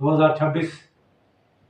2026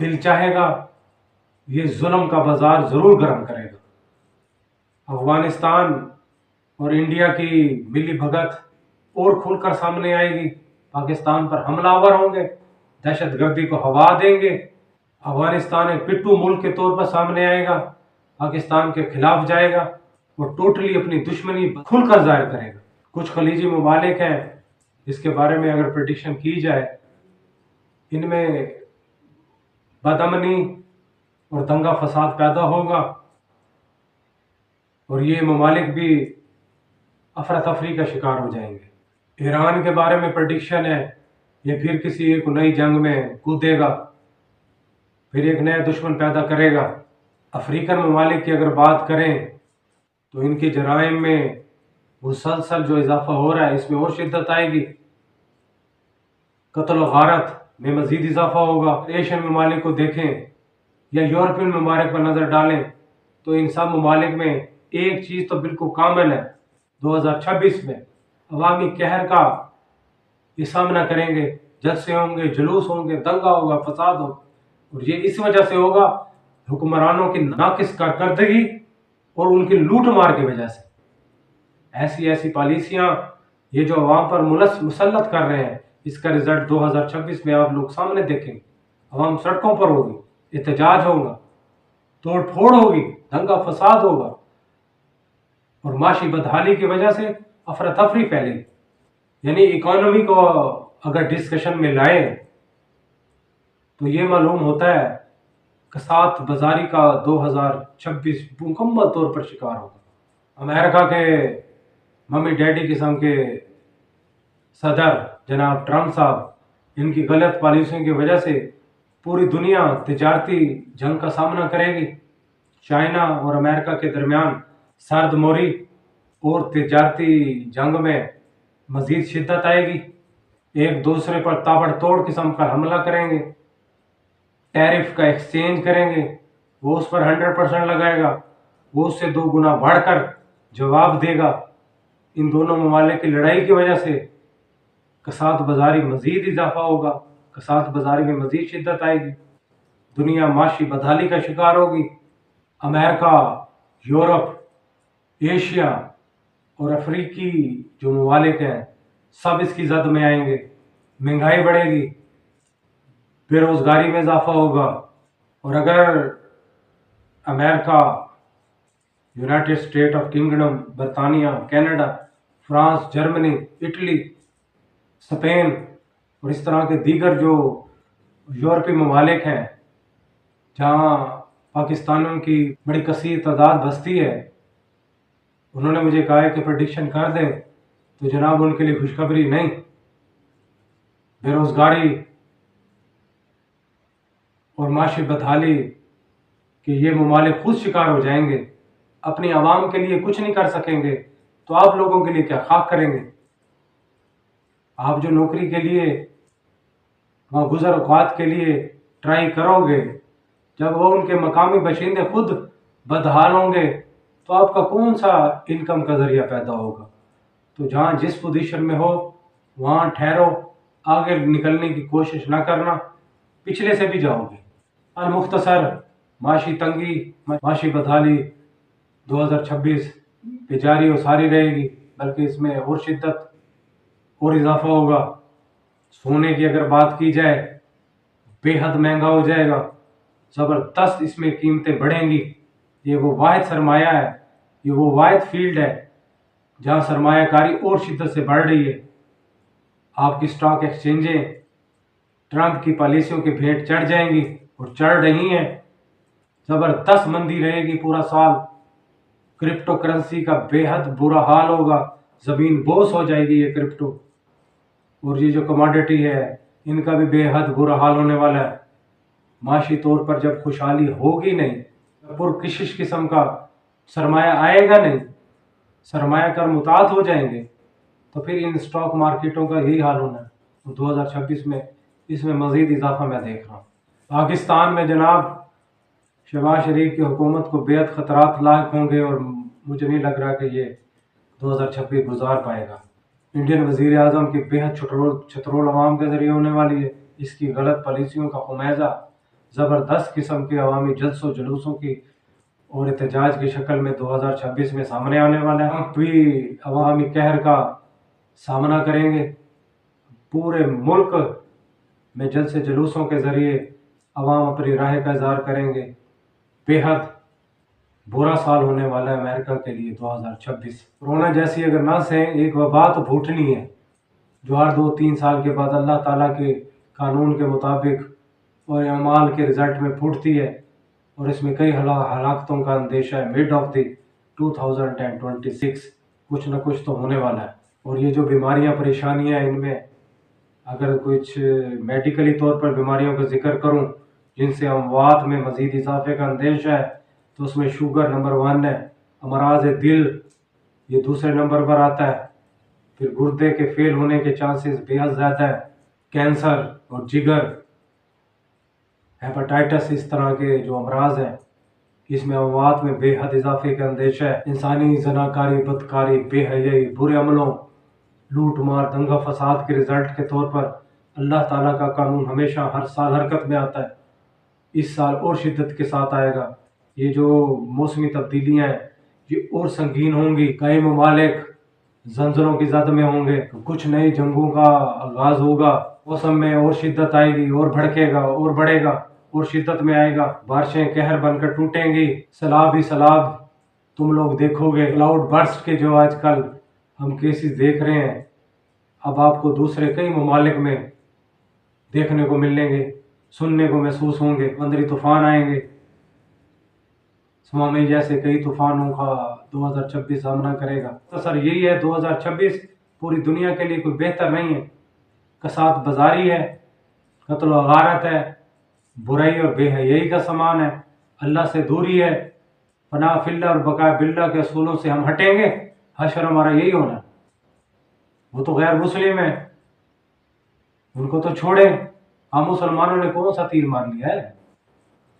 دل چاہے گا یہ ظلم کا بازار ضرور گرم کرے گا۔ افغانستان اور انڈیا کی ملی بھگت اور کھل کر سامنے آئے گی، پاکستان پر حملہ آور ہوں گے، دہشت گردی کو ہوا دیں گے، افغانستان ایک پٹھو ملک کے طور پر سامنے آئے گا، پاکستان کے خلاف جائے گا اور ٹوٹلی اپنی دشمنی کھل کر ظاہر کرے گا۔ کچھ خلیجی ممالک ہیں جس کے بارے میں اگر پریڈکشن کی جائے، ان میں بدامنی اور دنگا فساد پیدا ہوگا اور یہ ممالک بھی افراتفری کا شکار ہو جائیں گے۔ ایران کے بارے میں پریڈکشن ہے یہ پھر کسی ایک نئی جنگ میں کودے گا، پھر ایک نیا دشمن پیدا کرے گا۔ افریقن ممالک کی اگر بات کریں تو ان کے جرائم میں مسلسل جو اضافہ ہو رہا ہے اس میں اور شدت آئے گی، قتل و غارت میں مزید اضافہ ہوگا۔ ایشین ممالک کو دیکھیں یا یورپین ممالک پر نظر ڈالیں تو ان سب ممالک میں ایک چیز تو بالکل کامن ہے، 2026 میں عوامی قہر کا یہ سامنا کریں گے، جلسے ہوں گے، جلوس ہوں گے، دنگا ہوگا، فساد ہوگا، اور یہ اس وجہ سے ہوگا حکمرانوں کی ناقص کارکردگی اور ان کی لوٹ مار کی وجہ سے۔ ایسی پالیسیاں یہ جو عوام پر مسلط کر رہے ہیں، اس کا رزلٹ 2026 میں آپ لوگ سامنے دیکھیں گے۔ عوام سڑکوں پر ہوگی، احتجاج ہوگا، توڑ پھوڑ ہوگی، دنگا فساد ہوگا اور معاشی بدحالی کی وجہ سے افراتفری پھیلے گی۔ یعنی اکانومی کو اگر ڈسکشن میں لائیں تو یہ معلوم ہوتا ہے کساد بازاری کا 2026 مکمل طور پر شکار ہوگا۔ امریکہ کے ممی ڈیڈی قسم کے صدر جناب ٹرمپ صاحب، ان کی غلط پالیسیوں کی وجہ سے پوری دنیا تجارتی جنگ کا سامنا کرے گی۔ چائنا اور امریکہ کے درمیان سرد موری اور تجارتی جنگ میں مزید شدت آئے گی، ایک دوسرے پر تابڑ توڑ قسم کا حملہ کریں گے، ٹیرف کا ایکسچینج کریں گے، وہ اس پر 100% لگائے گا، وہ اس سے 2 گنا بڑھ کر جواب دے گا۔ ان دونوں ممالک کی لڑائی کی وجہ سے کساد بازاری مزید اضافہ ہوگا، کساد بازاری میں مزید شدت آئے گی، دنیا معاشی بدحالی کا شکار ہوگی۔ امریکہ، یورپ، ایشیا اور افریقی جو ممالک ہیں سب اس کی زد میں آئیں گے، مہنگائی بڑھے گی، بے روزگاری میں اضافہ ہوگا، اور اگر امریکہ، یونائٹڈ اسٹیٹ آف کنگڈم، برطانیہ، کینیڈا، فرانس، جرمنی، اٹلی، اسپین اور اس طرح کے دیگر جو یورپی ممالک ہیں جہاں پاکستانیوں کی بڑی کثیر تعداد بستی ہے، انہوں نے مجھے کہا ہے کہ پریڈکشن کر دیں، تو جناب ان کے لیے خوشخبری نہیں، بے روزگاری اور معاشی بدحالی کہ یہ ممالک خود شکار ہو جائیں گے، اپنی عوام کے لیے کچھ نہیں کر سکیں گے، تو آپ لوگوں کے لیے کیا خاک کریں گے؟ آپ جو نوکری کے لیے وہاں گزر اوقات کے لیے ٹرائی کرو گے، جب وہ ان کے مقامی باشندے خود بدحال ہوں گے تو آپ کا کون سا انکم کا ذریعہ پیدا ہوگا؟ تو جہاں جس پوزیشن میں ہو وہاں ٹھہرو، آگے نکلنے کی کوشش نہ کرنا، پچھلے سے بھی جاؤ گے۔ المختصر معاشی تنگی، معاشی بدحالی 2026 پہ جاری و ساری رہے گی، بلکہ اس میں اور شدت اور اضافہ ہوگا۔ سونے کی اگر بات کی جائے بے حد مہنگا ہو جائے گا، زبردست اس میں قیمتیں بڑھیں گی۔ یہ وہ واحد سرمایہ ہے، یہ وہ واحد فیلڈ ہے جہاں سرمایہ کاری اور شدت سے بڑھ رہی ہے۔ آپ کی سٹاک ایکسچینجیں ٹرمپ کی پالیسیوں کے بھیٹ چڑھ جائیں گی اور چڑھ رہی ہیں، زبردست مندی رہے گی پورا سال، کرپٹو کرنسی کا بے حد برا حال ہوگا، زمین بوس ہو جائے گی یہ کرپٹو، اور یہ جو کموڈٹی ہے ان کا بھی بے حد برا حال ہونے والا ہے۔ معاشی طور پر جب خوشحالی ہوگی نہیں، پرکشش قسم کا سرمایہ آئے گا نہیں، سرمایہ کار متعدد ہو جائیں گے، تو پھر ان سٹاک مارکیٹوں کا یہی حال ہونا ہے۔ 2026 میں اس میں مزید اضافہ میں دیکھ رہا ہوں۔ پاکستان میں جناب شہباز شریف کی حکومت کو بے حد خطرات لاحق ہوں گے اور مجھے نہیں لگ رہا کہ یہ 2026 گزار پائے گا۔ انڈین وزیر اعظم کی بے حد چھترول عوام کے ذریعے ہونے والی ہے، اس کی غلط پالیسیوں کا خمیازہ زبردست قسم کے عوامی جلسوں جلوسوں کی اور احتجاج کی شکل میں 2026 میں سامنے آنے والا ہے۔ ہم بھی عوامی قہر کا سامنا کریں گے، پورے ملک میں جلسے جلوسوں کے ذریعے عوام اپنی رائے کا اظہار کریں گے۔ بے حد برا سال ہونے والا ہے امریکہ کے لیے 2026۔ کورونا جیسی اگر نہ سہیں ایک وبا تو پھوٹنی ہے، جو ہر 2-3 سال کے بعد اللہ تعالیٰ کے قانون کے مطابق اور اعمال کے رزلٹ میں پھوٹتی ہے، اور اس میں کئی ہلاکتوں کا اندیشہ ہے۔ مڈ آف دی 2026 کچھ نہ کچھ تو ہونے والا ہے۔ اور یہ جو بیماریاں پریشانیاں، ان میں اگر کچھ میڈیکلی طور پر بیماریوں کا ذکر کروں جن سے اموات میں مزید اضافے کا اندیشہ ہے، تو اس میں شوگر نمبر 1 ہے، امراض دل یہ دوسرے نمبر پر آتا ہے، پھر گردے کے فیل ہونے کے چانسز بے حد زیادہ ہے، کینسر اور جگر، ہیپاٹائٹس، اس طرح کے جو امراض ہیں اس میں اموات میں بے حد اضافے کا اندیشہ ہے۔ انسانی زناکاری، بدکاری، بے حیائی، برے عملوں، لوٹ مار، دنگا فساد کے رزلٹ کے طور پر اللہ تعالیٰ کا قانون ہمیشہ ہر سال حرکت میں آتا ہے، اس سال اور شدت کے ساتھ آئے گا۔ یہ جو موسمی تبدیلیاں ہیں یہ اور سنگین ہوں گی، کئی ممالک زلزلوں کی زد میں ہوں گے، کچھ نئی جنگوں کا آغاز ہوگا، موسم میں اور شدت آئے گی، اور بھڑکے گا اور بڑھے گا اور شدت میں آئے گا، بارشیں قہر بن کر ٹوٹیں گی، سیلاب ہی سیلاب تم لوگ دیکھو گے۔ کلاؤڈ برسٹ کے جو آج کل ہم کیسز دیکھ رہے ہیں، اب آپ کو دوسرے کئی ممالک میں دیکھنے کو ملیں گے، سننے کو محسوس ہوں گے۔ سمندری طوفان آئیں گے، سونامی جیسے کئی طوفانوں کا 2026 سامنا کرے گا۔ تو سر یہی ہے 2026 پوری دنیا کے لیے کوئی بہتر نہیں ہے، کساد بازاری ہے، قتل و غارت ہے، برائی اور بے حیائی کا سامان ہے، اللہ سے دوری ہے، پناہ فی اللہ اور بقاء باللہ کے اصولوں سے ہم ہٹیں گے، حشر ہمارا یہی ہونا ہے۔ وہ تو غیر مسلم ہے، ان کو تو چھوڑیں، ہم مسلمانوں نے کون سا تیر مار لیا ہے؟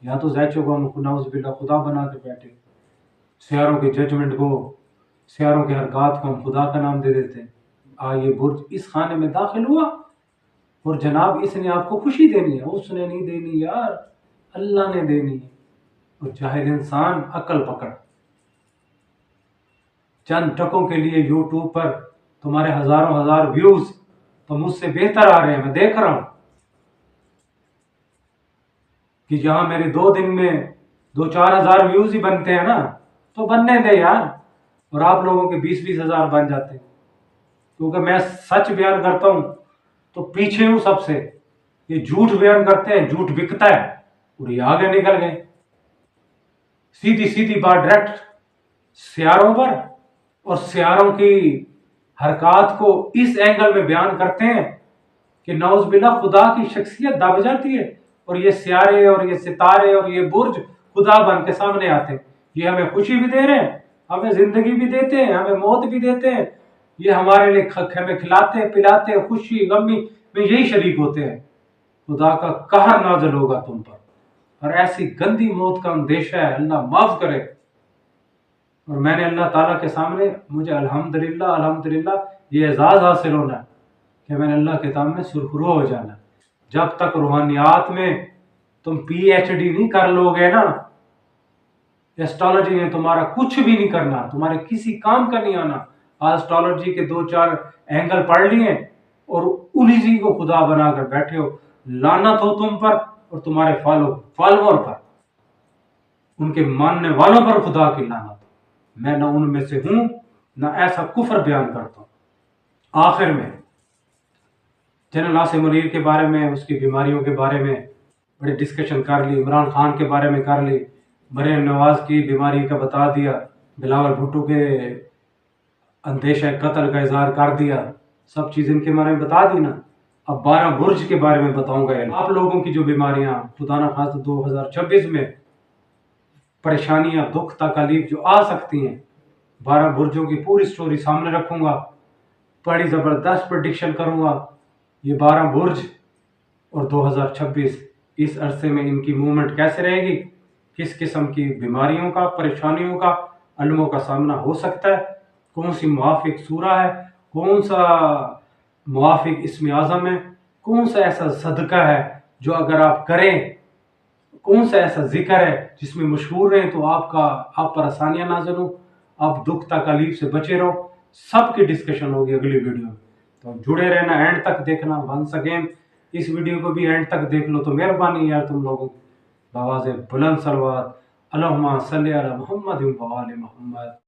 یا تو زیچوں کو ہم نعوذ باللہ خدا بنا کے بیٹھے، سیاروں کے ججمنٹ کو، سیاروں کے حرکات کو ہم خدا کا نام دے دیتے ہیں۔ یہ برج اس خانے میں داخل ہوا اور جناب اس نے آپ کو خوشی دینی ہے، اس نے نہیں دینی یار، اللہ نے دینی ہے۔ اور جاہل انسان عقل پکڑ، چند ٹکوں کے لیے یوٹیوب پر تمہارے ہزار ویوز تو مجھ سے بہتر آ رہے ہیں، میں دیکھ رہا ہوں کہ جہاں میرے 2 دن میں 2-4 ہزار ویوز ہی بنتے ہیں نا، تو بننے دے یار، اور آپ لوگوں کے 20-20 ہزار بن جاتے ہیں، کیونکہ میں سچ بیان کرتا ہوں تو پیچھے ہوں سب سے۔ یہ جھوٹ بیان کرتے ہیں، جھوٹ بکتا ہے، اور یہ آگے نکل گئے۔ سیدھی بات ڈائریکٹ سیاروں پر، اور سیاروں کی حرکات کو اس اینگل میں بیان کرتے ہیں کہ نعوذ باللہ خدا کی شخصیت دب جاتی ہے، اور یہ سیارے اور یہ ستارے اور یہ برج خدا بن کے سامنے آتے ہیں۔ یہ ہمیں خوشی بھی دے رہے ہیں، ہمیں زندگی بھی دیتے ہیں، ہمیں موت بھی دیتے ہیں، یہ ہمارے لیے ہمیں کھلاتے پلاتے، خوشی غمی میں یہی شریک ہوتے ہیں۔ خدا کا قہر نازل ہوگا تم پر، اور ایسی گندی موت کا اندیشہ ہے، اللہ معاف کرے۔ اور میں نے اللہ تعالیٰ کے سامنے، مجھے الحمدللہ یہ اعزاز حاصل ہونا ہے کہ میں نے اللہ کے سامنے سرخرو ہو جانا ہے۔ جب تک روحانیات میں تم PhD نہیں کر لو گے نا، ایسٹرالوجی نے تمہارا کچھ بھی نہیں کرنا، تمہارے کسی کام کا نہیں آنا۔ ایسٹرالوجی کے 2-4 اینگل پڑھ لیے اور انہی کو خدا بنا کر بیٹھے ہو، لعنت ہو تم پر اور تمہارے فالوور پر، ان کے ماننے والوں پر خدا کی لعنت۔ میں نہ ان میں سے ہوں، نہ ایسا کفر بیان کرتا ہوں۔ آخر میں جنرل عاصم منیر کے بارے میں، اس کی بیماریوں کے بارے میں بڑی ڈسکشن کر لی، عمران خان کے بارے میں کر لی، مریم نواز کی بیماری کا بتا دیا، بلاول بھٹو کے اندیشہ قتل کا اظہار کر دیا، سب چیز ان کے بارے میں بتا دی نا۔ اب 12 برج کے بارے میں بتاؤں گا، آپ لوگوں کی جو بیماریاں خدا نہ خواستہ 2026 میں پریشانیاں، دکھ تکالیف جو آ سکتی ہیں، 12 برجوں کی پوری سٹوری سامنے رکھوں گا، بڑی زبردست پریڈکشن کروں گا۔ یہ 12 برج اور 2026 اس عرصے میں ان کی موومنٹ کیسے رہے گی، کس قسم کی بیماریوں کا، پریشانیوں کا، علموں کا سامنا ہو سکتا ہے، کون سی موافق سورہ ہے، کون سا موافق اسم اعظم ہے، کون سا ایسا صدقہ ہے جو اگر آپ کریں کون سا ایسا ذکر ہے جس میں مشہور رہیں تو آپ پر آسانیاں نازل ہوں، آپ دکھ تکالیف سے بچے رہو، سب کی ڈسکشن ہوگی اگلی ویڈیو میں۔ تو جڑے رہنا، اینڈ تک دیکھنا۔ ونس اگین اس ویڈیو کو بھی اینڈ تک دیکھ لو تو مہربانی یار تم لوگوں کی، بآواز بلند صلوات، اللہم صلی علی محمد و آل محمد۔